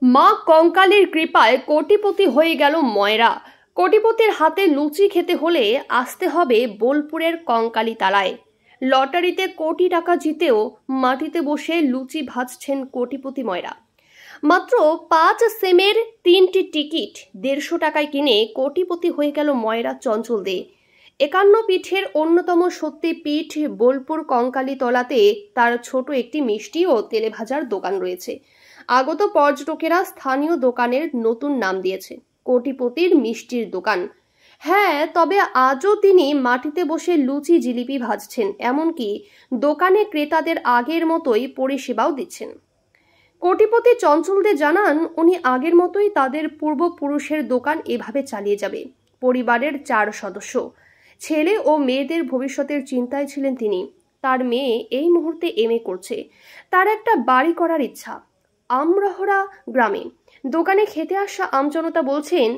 মা কঙ্কালীর কৃপায় কোটিপতি হয়ে গেল ময়রা। কোটিপতির হাতে লুচি খেতে হলে আসতে হবে বোলপুরের কঙ্কালী তালায়। লটারিতে কোটি টাকা জিতেও মাটিতে বসে লুচি ভাজছেন কোটিপতি ময়রা। মাত্র 5 সেমের 3টি টিকিট 150 টাকায় কিনে কোটিপতি হয়ে গেল ময়রা চঞ্চল দে। 51 পীঠের অন্যতম শক্তিপীঠ বোলপুর কঙ্কালী তলাতে তার ছোট একটি মিষ্টি ও তেলে ভাজার দোকান রয়েছে। আগত পর্যটকেরা স্থানীয় দোকানের নতুন নাম দিয়েছে কোটিপতির মিষ্টির দোকান। হ্যাঁ, তবে আজও তিনি মাটিতে বসে লুচি জিলিপি ভাজছেন, এমনকি দোকানে ক্রেতাদের আগের মতোই পরিষেবাও দিচ্ছেন। কোটিপতি চঞ্চল দে জানান, উনি আগের মতোই তাদের পূর্বপুরুষের দোকান এভাবে চালিয়ে যাবে। পরিবারের 4 সদস্য, ছেলে ও মেয়েদের ভবিষ্যতের চিন্তায় ছিলেন তিনি। তার মেয়ে এই মুহূর্তে MA করছে। তার একটা বাড়ি করার ইচ্ছা আমরহরা গ্রামে। দোকানে খেতে আসা আমজনতা বলছেন,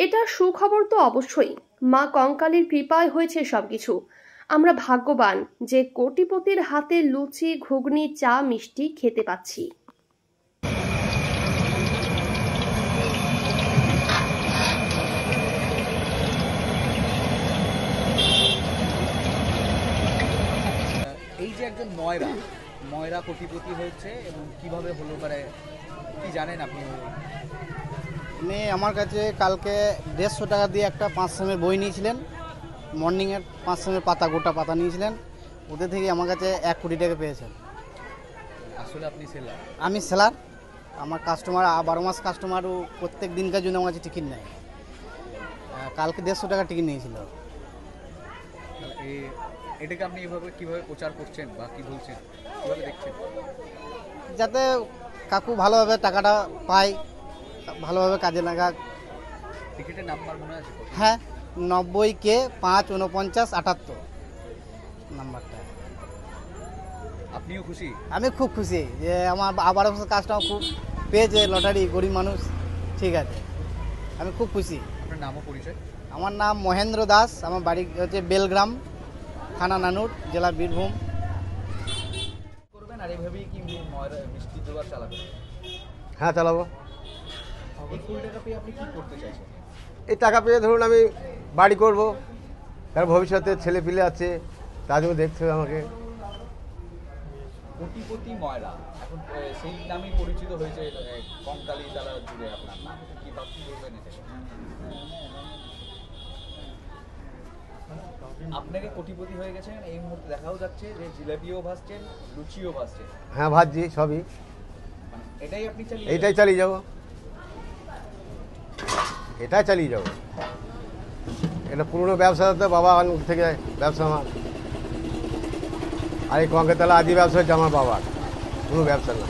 এটা সুখবর তো অবশ্যই, মা কঙ্কালীর কৃপায় হয়েছে সবকিছু। আমরা ভাগ্যবান যে কোটিপতির হাতে লুচি, ঘুগনি, চা, মিষ্টি খেতে পাচ্ছি। এই যে একজন ময়রা কোটিপতি হয়েছে এবং কিভাবে হলো পারে কি জানেন আপনি? উনি আমার কাছে কালকে 150 টাকা দিয়ে একটা 5 সেমের বই নিয়েছিলেন। মর্নিংয়ের 5 সেমের পাতা, গোটা পাতা নিয়েছিলেন। ওদের থেকে আমার কাছে 1 কোটি টাকা পেয়েছেন। আসলে আপনি সেলার? আমি সেলার। আমার কাস্টমার 12 মাস কাস্টমারও প্রত্যেক দিনকার জন্য আমার কাছে টিকিট নেয়। কালকে 150 টাকা টিকিট নিয়েছিল। এটাকে আপনি এভাবে কিভাবে প্রচার করছেন বা কি বলছেন, কিভাবে দেখছেন? যাতে কাকু ভালোভাবে টাকাটা পায়, ভালোভাবে কাজে লাগাক। টিকিটের নাম্বার মনে আছে? হ্যাঁ, 90K 54978 নাম্বারটা। আপনিও খুশি? আমি খুব খুশি যে আমার 12 মাসের কাজটাও খুব পেয়েছে লটারি, গরিব মানুষ। ঠিক আছে, আমি খুব খুশি। আপনার নাম ও পরিচয়? আমার নাম মহেন্দ্র দাস, আমার বাড়ি হচ্ছে বেলগ্রাম, থানা নানুর, জেলা বীরভূম। করবেন আর এইভাবেই কি মিষ্টি দোকান চালাবেন? হ্যাঁ, চালাবো। এই কোটি টাকা পেয়ে আপনি কি করতে চাইছেন? এই টাকা পেয়ে ধরুন আমি বাড়ি করব, তার ভবিষ্যতে ছেলে পিলে আছে, তার জন্য দেখতে হবে আমাকে। কোটিপতি ময়রা এখন সেই নামেই পরিচিত হয়েছে কঙ্কালী তালা জুড়ে। আপনার নাম কি ভাবছি করবেন এটা? আপনাকে কোটিপতি হয়ে গেছেন, এই মুহূর্তে দেখাও যাচ্ছে যে জিলাপিও ভাজছেন, লুচিও ভাজছেন। হ্যাঁ, ভাজছি সবই। এটাই আপনি এইটাই চালিয়ে যাবো, এটাই চালিয়ে যাবো। এটা পুরনো ব্যবসা, তো বাবা থেকে ব্যবসা আমার। আর এই কঙ্কালীতলা আদি ব্যবসা হচ্ছে আমার বাবার, কোনো ব্যবসা না।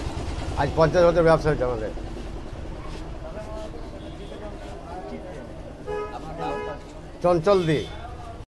আজ 50 বছর ব্যবসা হচ্ছে আমাদের। চঞ্চল দে।